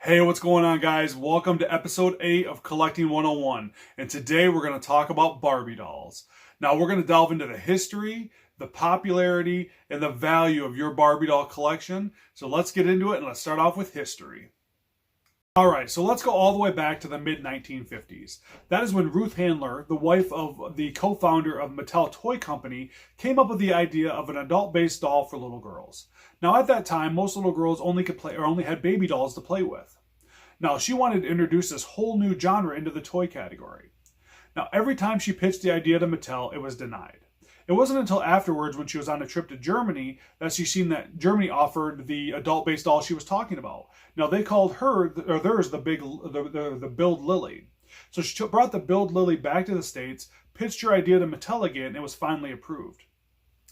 Hey, what's going on, guys? Welcome to episode 8 of Collecting 101. And today we're going to talk about Barbie dolls. Now, we're going to delve into the history, the popularity, and the value of your Barbie doll collection. So let's get into it, and let's start off with history. All right, so let's go all the way back to the mid-1950s. That is when Ruth Handler, the wife of the co-founder of Mattel Toy Company, came up with the idea of an adult-based doll for little girls. Now, at that time, most little girls only had baby dolls to play with. Now, she wanted to introduce this whole new genre into the toy category. Now, every time she pitched the idea to Mattel, it was denied. It wasn't until afterwards, when she was on a trip to Germany, that she seen that Germany offered the adult-based doll she was talking about. Now, they called theirs the Build Lily. So she brought the Build Lily back to the States, pitched her idea to Mattel again, and it was finally approved.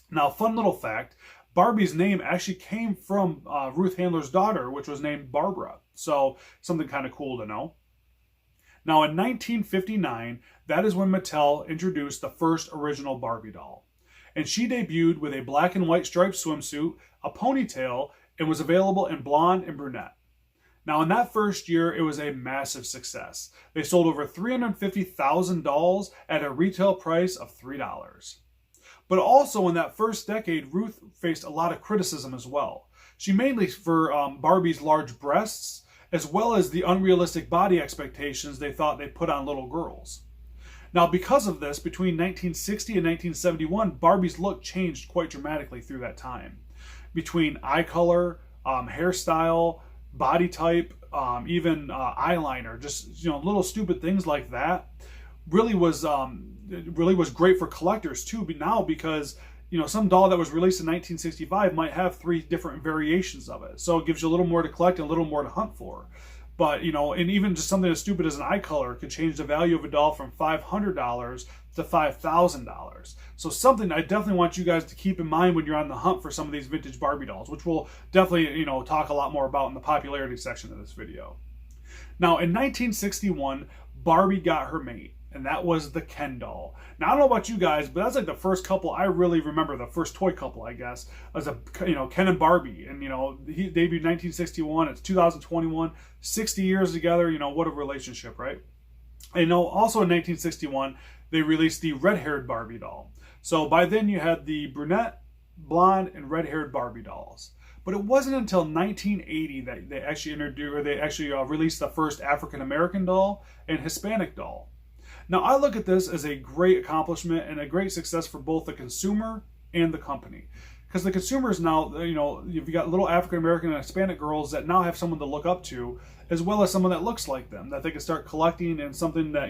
Now, fun little fact, Barbie's name actually came from Ruth Handler's daughter, which was named Barbara. So something kind of cool to know. Now, in 1959, that is when Mattel introduced the first original Barbie doll. And she debuted with a black and white striped swimsuit, a ponytail, and was available in blonde and brunette. Now, in that first year, it was a massive success. They sold over 350,000 dolls at a retail price of $3. But also in that first decade, Ruth faced a lot of criticism as well. She mainly for Barbie's large breasts, as well as the unrealistic body expectations they thought they put on little girls. Now, because of this, between 1960 and 1971, Barbie's look changed quite dramatically through that time. Between eye color, hairstyle, body type, even eyeliner, just little stupid things like that, really was great for collectors too. But now, because some doll that was released in 1965 might have 3 different variations of it. So it gives you a little more to collect and a little more to hunt for. But, and even just something as stupid as an eye color could change the value of a doll from $500 to $5,000. So something I definitely want you guys to keep in mind when you're on the hunt for some of these vintage Barbie dolls, which we'll definitely, talk a lot more about in the popularity section of this video. Now, in 1961, Barbie got her mate, and that was the Ken doll. Now, I don't know about you guys, but that's like the first couple I really remember, the first toy couple, I guess, as Ken and Barbie. And, he debuted 1961, it's 2021, 60 years together, what a relationship, right? And, also in 1961, they released the red-haired Barbie doll. So by then you had the brunette, blonde, and red-haired Barbie dolls. But it wasn't until 1980 that they actually released the first African-American doll and Hispanic doll. Now, I look at this as a great accomplishment and a great success for both the consumer and the company. Because the consumers now, you've got little African-American and Hispanic girls that now have someone to look up to, as well as someone that looks like them, that they can start collecting and something that,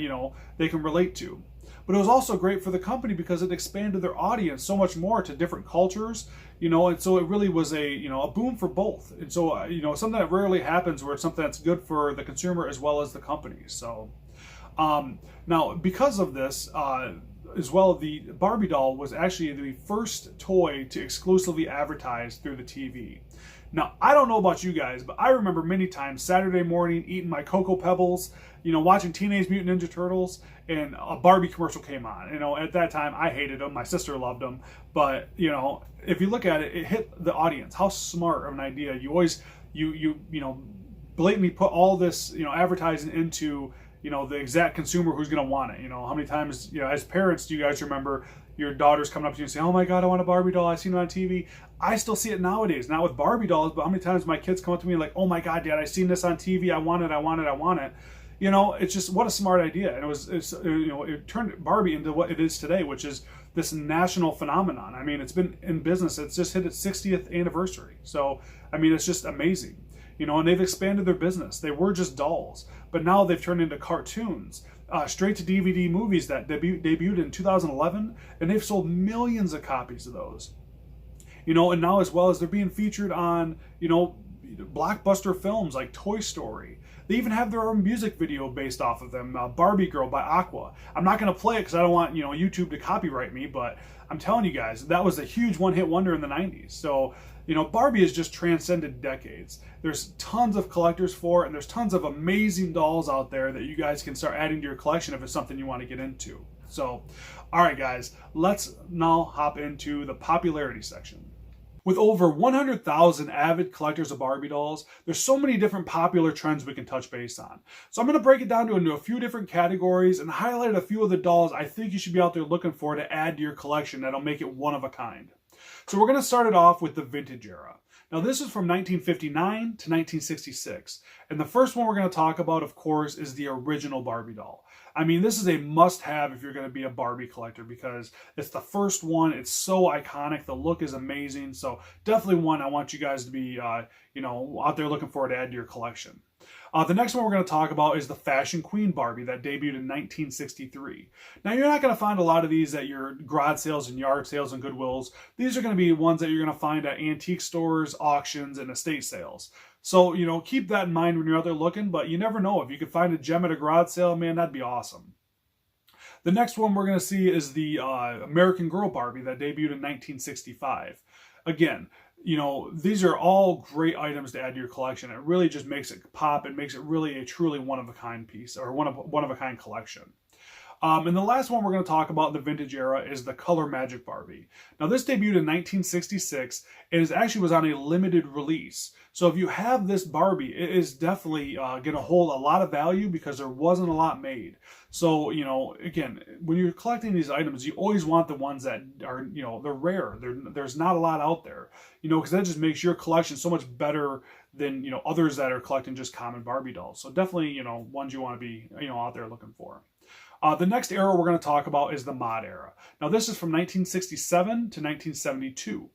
they can relate to. But it was also great for the company because it expanded their audience so much more to different cultures, and so it really was a boom for both. And so, something that rarely happens where it's something that's good for the consumer as well as the company. So, now, because of this, as well, the Barbie doll was actually the first toy to exclusively advertise through the TV. Now, I don't know about you guys, but I remember many times Saturday morning eating my Cocoa Pebbles, watching Teenage Mutant Ninja Turtles, and a Barbie commercial came on. At that time, I hated them. My sister loved them. But, if you look at it, it hit the audience. How smart of an idea. You always, blatantly put all this, advertising into the exact consumer who's going to want it. How many times, as parents, do you guys remember your daughters coming up to you and saying, "Oh my God, I want a Barbie doll. I've seen it on TV." I still see it nowadays, not with Barbie dolls, but how many times my kids come up to me like, "Oh my God, Dad, I've seen this on TV. I want it. I want it. I want it." It's just, what a smart idea. And it turned Barbie into what it is today, which is this national phenomenon. I mean, it's been in business. It's just hit its 60th anniversary. So, I mean, it's just amazing. And they've expanded their business. They were just dolls, but now they've turned into cartoons, straight to DVD movies that debuted in 2011, and they've sold millions of copies of those. And now, as well as they're being featured on, blockbuster films like Toy Story. They even have their own music video based off of them, Barbie Girl by Aqua. I'm not going to play it because I don't want, YouTube to copyright me, but I'm telling you guys, that was a huge one-hit wonder in the 90s. So, Barbie has just transcended decades. There's tons of collectors for it, and there's tons of amazing dolls out there that you guys can start adding to your collection if it's something you want to get into. So, all right, guys, let's now hop into the popularity section. With over 100,000 avid collectors of Barbie dolls, there's so many different popular trends we can touch base on. So I'm going to break it down into a few different categories and highlight a few of the dolls I think you should be out there looking for to add to your collection that'll make it one of a kind. So we're going to start it off with the vintage era. Now this is from 1959 to 1966, and the first one we're going to talk about, of course, is the original Barbie doll. I mean, this is a must-have if you're going to be a Barbie collector because it's the first one. It's so iconic. The look is amazing. So definitely one I want you guys to be, out there looking for to add to your collection. The next one we're going to talk about is the Fashion Queen Barbie that debuted in 1963. Now, you're not going to find a lot of these at your garage sales and yard sales and Goodwills. These are going to be ones that you're going to find at antique stores, auctions, and estate sales. So, keep that in mind when you're out there looking, but you never know. If you could find a gem at a garage sale, man, that'd be awesome. The next one we're going to see is the American Girl Barbie that debuted in 1965. Again, these are all great items to add to your collection. It really just makes it pop. It makes it really a truly one-of-a-kind piece or one-of-a-kind collection. And the last one we're going to talk about in the vintage era is the Color Magic Barbie. Now this debuted in 1966 and was on a limited release. So if you have this Barbie, it is definitely going to hold a lot of value because there wasn't a lot made. So, again, when you're collecting these items, you always want the ones that are, they're rare. There's not a lot out there, because that just makes your collection so much better than, others that are collecting just common Barbie dolls. So definitely, ones you want to be, out there looking for. The next era we're going to talk about is the mod era. Now this is from 1967 to 1972.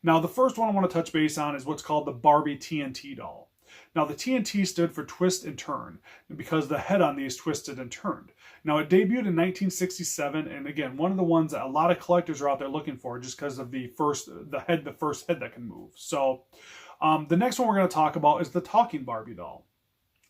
Now the first one I want to touch base on is what's called the Barbie TNT doll. Now the TNT stood for twist and turn because the head on these twisted and turned. Now it debuted in 1967, and again, one of the ones that a lot of collectors are out there looking for just because of the first head that can move. So the next one we're going to talk about is the talking Barbie doll.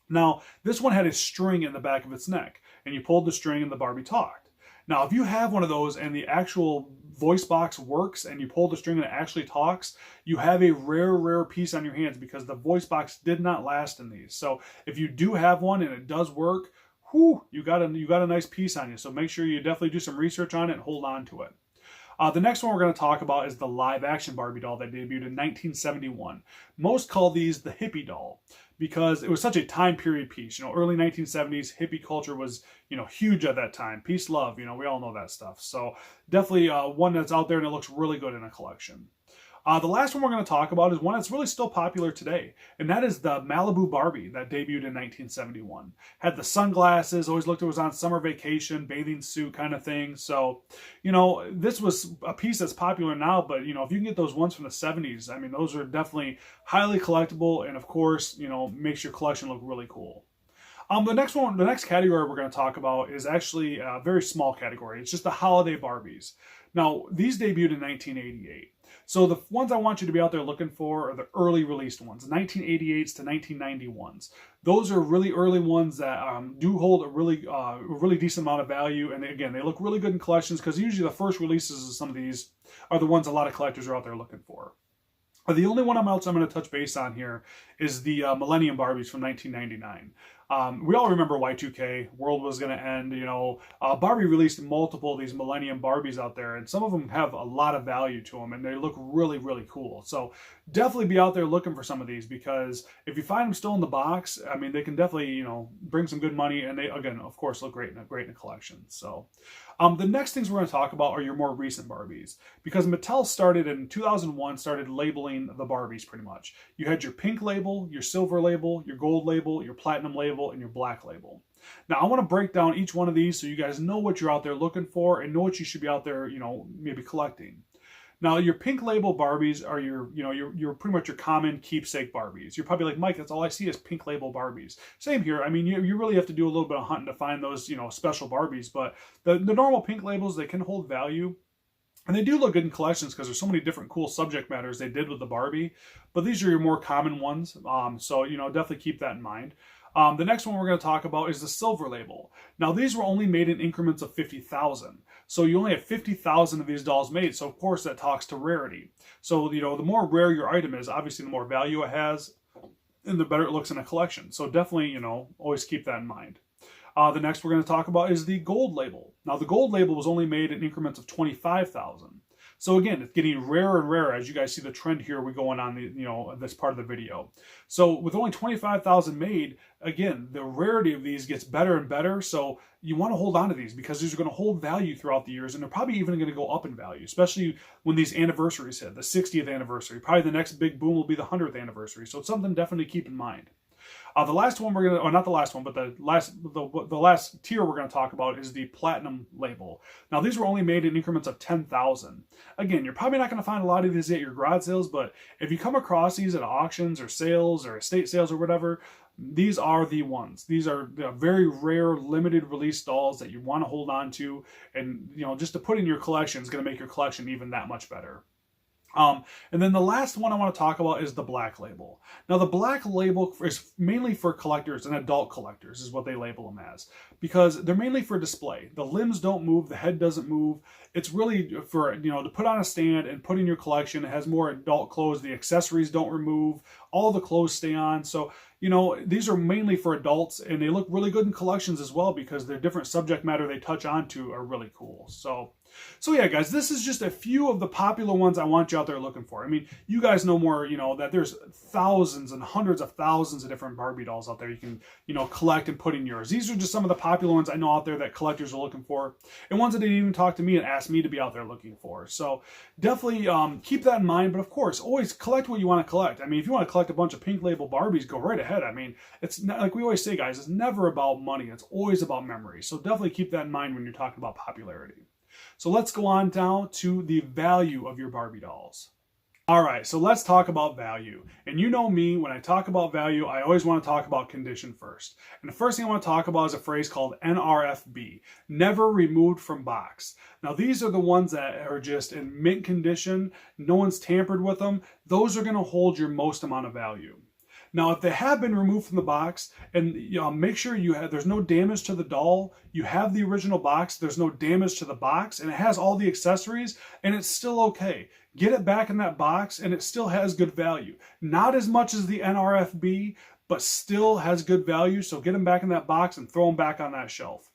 Now, this one had a string in the back of its neck, and you pulled the string and the Barbie talked. Now, if you have one of those and the actual voice box works and you pull the string and it actually talks, you have a rare piece on your hands because the voice box did not last in these. So if you do have one and it does work, you got a nice piece on you. So make sure you definitely do some research on it and hold on to it. The next one we're going to talk about is the live action Barbie doll that debuted in 1971. Most call these the hippie doll because it was such a time period piece. Early 1970s hippie culture was, huge at that time. Peace, love, we all know that stuff. So definitely one that's out there and it looks really good in a collection. The last one we're going to talk about is one that's really still popular today, and that is the Malibu Barbie that debuted in 1971. Had the sunglasses, always looked like it was on summer vacation, bathing suit kind of thing. So, this was a piece that's popular now, but, if you can get those ones from the 70s, I mean, those are definitely highly collectible and, of course, makes your collection look really cool. The next category we're going to talk about is actually a very small category. It's just the holiday Barbies. Now, these debuted in 1988. So the ones I want you to be out there looking for are the early released ones, 1988s to 1991s. Those are really early ones that do hold a really decent amount of value. And again, they look really good in collections because usually the first releases of some of these are the ones a lot of collectors are out there looking for. The only one I'm going to touch base on here is the Millennium Barbies from 1999. We all remember Y2K, world was going to end, Barbie released multiple of these Millennium Barbies out there, and some of them have a lot of value to them, and they look really cool. So definitely be out there looking for some of these, because if you find them still in the box, I mean, they can definitely, bring some good money, and they, again, of course, look great in a collection. So the next things we're going to talk about are your more recent Barbies, because Mattel started in 2001, started labeling the Barbies pretty much. You had your pink label, your silver label, your gold label, your platinum label, and your black label. Now I want to break down each one of these so you guys know what you're out there looking for and know what you should be out there, maybe collecting. Now your pink label Barbies are your pretty much your common keepsake Barbies. You're probably like, Mike, that's all I see is pink label Barbies. Same here. I mean, you really have to do a little bit of hunting to find those, special Barbies, but the normal pink labels, they can hold value. And they do look good in collections because there's so many different cool subject matters they did with the Barbie. But these are your more common ones. So, definitely keep that in mind. The next one we're going to talk about is the silver label. Now, these were only made in increments of 50,000. So you only have 50,000 of these dolls made. So, of course, that talks to rarity. So, the more rare your item is, obviously, the more value it has and the better it looks in a collection. So definitely, always keep that in mind. The next we're going to talk about is the gold label. Now, the gold label was only made in increments of 25,000. So again, it's getting rarer and rarer as you guys see the trend here we're going on this part of the video. So with only 25,000 made, again, the rarity of these gets better and better. So you want to hold on to these because these are going to hold value throughout the years, and they're probably even going to go up in value, especially when these anniversaries hit, the 60th anniversary. Probably the next big boom will be the 100th anniversary. So it's something definitely to keep in mind. The last one we're gonna, or not the last one, but the last tier we're gonna talk about is the platinum label. Now these were only made in increments of 10,000. Again, you're probably not gonna find a lot of these at your garage sales, but if you come across these at auctions or sales or estate sales or whatever, these are the ones. These are the very rare, limited release dolls that you want to hold on to, and just to put in your collection is gonna make your collection even that much better. And then the last one I want to talk about is the black label. Now the black label is mainly for collectors and adult collectors is what they label them as, because they're mainly for display. The limbs don't move, the head doesn't move. It's really for, to put on a stand and put in your collection. It has more adult clothes. The accessories don't remove. All the clothes stay on. So, these are mainly for adults, and they look really good in collections as well because their different subject matter they touch onto are really cool. So yeah, guys, this is just a few of the popular ones I want you out there looking for. I mean, you guys know more, that there's thousands and hundreds of thousands of different Barbie dolls out there you can, collect and put in yours. These are just some of the popular ones I know out there that collectors are looking for, and ones that they even talk to me and ask me to be out there looking for. So definitely keep that in mind, but of course, always collect what you want to collect. I mean, if you want to collect a bunch of pink label Barbies, go right ahead. I mean, it's not, like we always say, guys, it's never about money. It's always about memory. So definitely keep that in mind when you're talking about popularity. So let's go on down to the value of your Barbie dolls. All right, so let's talk about value. And you know me, when I talk about value, I always want to talk about condition first. And the first thing I want to talk about is a phrase called NRFB, never removed from box. Now these are the ones that are just in mint condition, no one's tampered with them. Those are going to hold your most amount of value. Now, if they have been removed from the box, and make sure there's no damage to the doll, you have the original box, there's no damage to the box, and it has all the accessories, and it's still okay. Get it back in that box, and it still has good value. Not as much as the NRFB, but still has good value, so get them back in that box and throw them back on that shelf.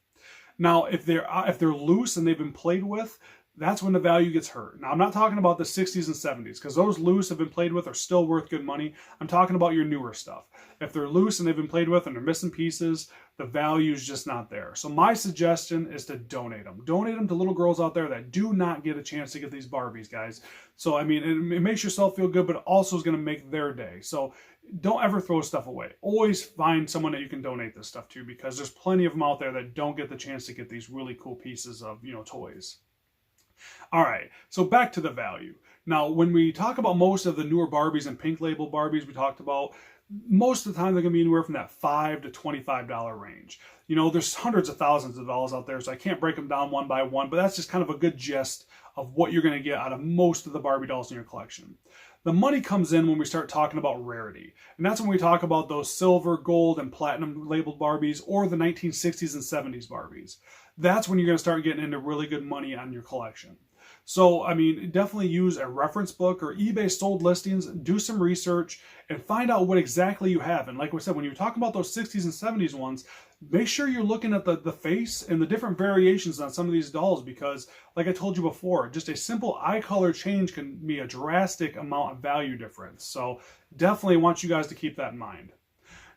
Now, if they're loose and they've been played with, that's when the value gets hurt. Now, I'm not talking about the 60s and 70s, because those loose have been played with are still worth good money. I'm talking about your newer stuff. If they're loose and they've been played with and they're missing pieces, the value is just not there. So my suggestion is to donate them. Donate them to little girls out there that do not get a chance to get these Barbies, guys. So, I mean, it makes yourself feel good, but it also is going to make their day. So don't ever throw stuff away. Always find someone that you can donate this stuff to, because there's plenty of them out there that don't get the chance to get these really cool pieces of, toys. All right, so back to the value. Now, when we talk about most of the newer Barbies and pink label Barbies we talked about, most of the time they're going to be anywhere from that $5 to $25 range. There's hundreds of thousands of dollars out there, so I can't break them down one by one, but that's just kind of a good gist of what you're going to get out of most of the Barbie dolls in your collection. The money comes in when we start talking about rarity. And that's when we talk about those silver, gold, and platinum labeled Barbies, or the 1960s and 70s Barbies. That's when you're going to start getting into really good money on your collection. So, I mean, definitely use a reference book or eBay sold listings, do some research, and find out what exactly you have. And like we said, when you're talking about those 60s and 70s ones, make sure you're looking at the face and the different variations on some of these dolls, because like I told you before, just a simple eye color change can be a drastic amount of value difference. So definitely want you guys to keep that in mind.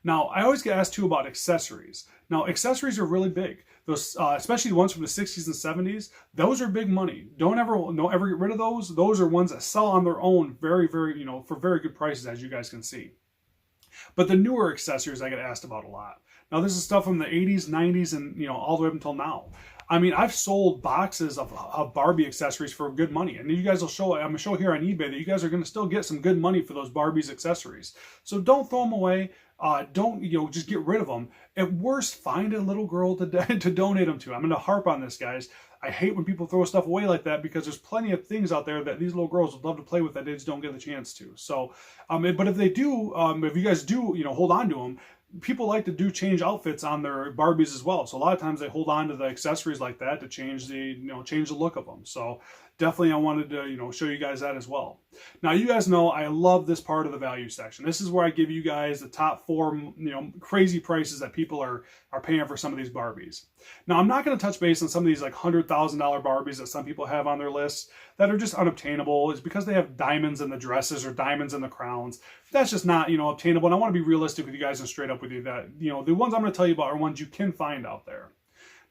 Now, I always get asked too about accessories. Now, accessories are really big. Those, especially the ones from the 60s and 70s, those are big money. Don't ever get rid of those. Those are ones that sell on their own very, very, for very good prices, as you guys can see. But the newer accessories I get asked about a lot. Now, this is stuff from the 80s, 90s, and all the way up until now. I mean, I've sold boxes of Barbie accessories for good money. And you guys will show, I'm going to show here on eBay that you guys are going to still get some good money for those Barbie's accessories. So don't throw them away. Don't, just get rid of them. At worst, find a little girl to donate them to. I'm going to harp on this, guys. I hate when people throw stuff away like that, because there's plenty of things out there that these little girls would love to play with that they just don't get the chance to. So, but if they do, if you guys do, hold on to them, people like to do change outfits on their Barbies as well. So a lot of times they hold on to the accessories like that to change the, change the look of them. So definitely I wanted to, show you guys that as well. Now, you guys know I love this part of the value section. This is where I give you guys the top 4, crazy prices that people are paying for some of these Barbies. Now, I'm not going to touch base on some of these like $100,000 Barbies that some people have on their lists that are just unobtainable. It's because they have diamonds in the dresses or diamonds in the crowns. That's just not, obtainable. And I want to be realistic with you guys and straight up with you that, the ones I'm going to tell you about are ones you can find out there.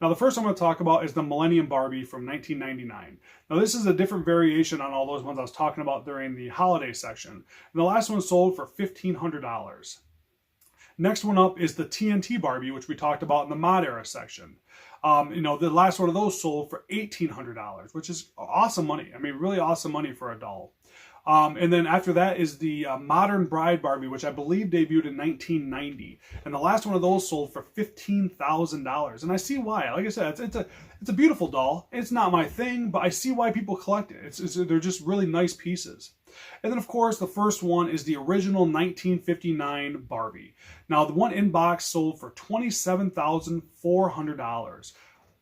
Now, the first I'm going to talk about is the Millennium Barbie from 1999. Now, this is a different variation on all those ones I was talking about during the holiday section. And the last one sold for $1,500. Next one up is the TNT Barbie, which we talked about in the mod era section. The last one of those sold for $1,800, which is awesome money. I mean, really awesome money for a doll. And then after that is the Modern Bride Barbie, which I believe debuted in 1990. And the last one of those sold for $15,000. And I see why. Like I said, it's a beautiful doll. It's not my thing, but I see why people collect it. They're just really nice pieces. And then, of course, the first one is the original 1959 Barbie. Now, the one in box sold for $27,400.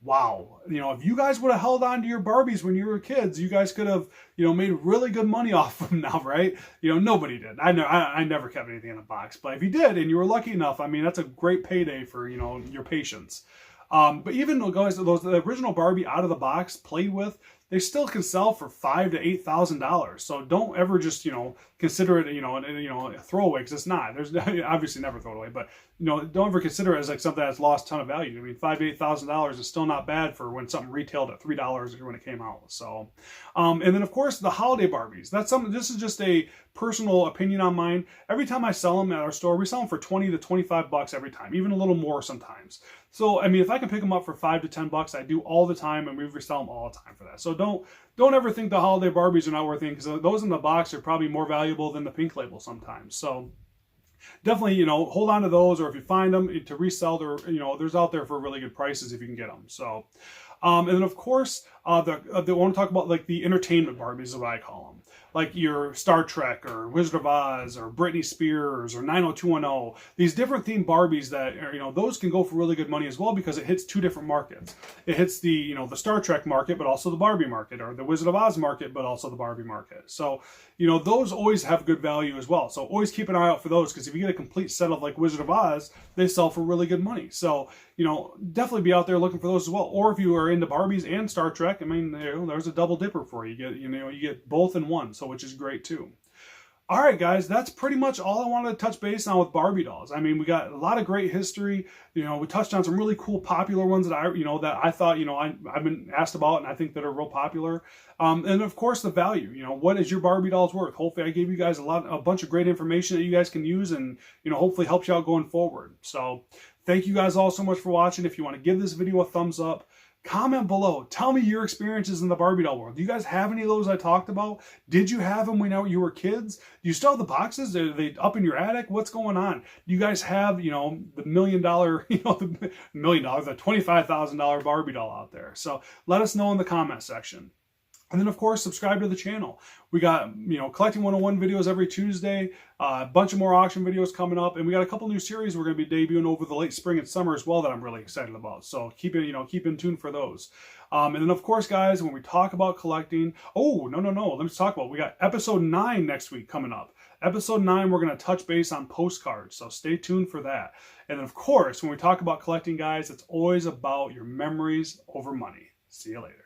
Wow. If you guys would have held on to your Barbies when you were kids, you guys could have, made really good money off them now, right? Nobody did. I never kept anything in a box. But if you did and you were lucky enough, I mean, that's a great payday for, your patience. But even though, guys, the original Barbie out of the box played with, they still can sell for $5,000 to $8,000. So don't ever just, consider it, a throwaway, because it's not. There's obviously never throw it away, but, don't ever consider it as like something that's lost a ton of value. I mean, $5,000 to $8,000 is still not bad for when something retailed at $3 when it came out. So, and then of course the holiday Barbies. This is just a personal opinion on mine. Every time I sell them at our store, we sell them for 20 to 25 bucks every time, even a little more sometimes. So, I mean, if I can pick them up for 5 to 10 bucks, I do all the time, and we resell them all the time for that. So don't ever think the holiday Barbies are not worth anything, because those in the box are probably more valuable than the pink label sometimes. So definitely, hold on to those, or if you find them to resell, there's out there for really good prices if you can get them. So, and then of course, I want to talk about like the entertainment Barbies is what I call them. Like your Star Trek or Wizard of Oz or Britney Spears or 90210, these different themed Barbies that are, those can go for really good money as well, because it hits 2 different markets. It hits the, the Star Trek market, but also the Barbie market, or the Wizard of Oz market, but also the Barbie market. So, those always have good value as well. So always keep an eye out for those, because if you get a complete set of like Wizard of Oz, they sell for really good money. So, definitely be out there looking for those as well. Or if you are into Barbies and Star Trek, I mean, there's a double dipper for you. You get both in one, so which is great too. All right, guys, that's pretty much all I wanted to touch base on with Barbie dolls. I mean, we got a lot of great history. We touched on some really cool, popular ones that I thought, I've been asked about, and I think that are real popular. And of course, the value. What is your Barbie dolls worth? Hopefully, I gave you guys a bunch of great information that you guys can use, and hopefully helps you out going forward. So, thank you guys all so much for watching. If you want to give this video a thumbs up, comment below. Tell me your experiences in the Barbie doll world. Do you guys have any of those I talked about? Did you have them when you were kids? Do you still have the boxes? Are they up in your attic? What's going on? Do you guys have, the $1 million, the $25,000 Barbie doll out there? So let us know in the comment section. And then, of course, subscribe to the channel. We got, Collecting 101 videos every Tuesday, a bunch of more auction videos coming up, and we got a couple new series we're going to be debuting over the late spring and summer as well that I'm really excited about. So keep in tune for those. And then, of course, guys, when we talk about collecting, let me talk about, we got episode 9 next week coming up. Episode 9, we're going to touch base on postcards, so stay tuned for that. And then, of course, when we talk about collecting, guys, it's always about your memories over money. See you later.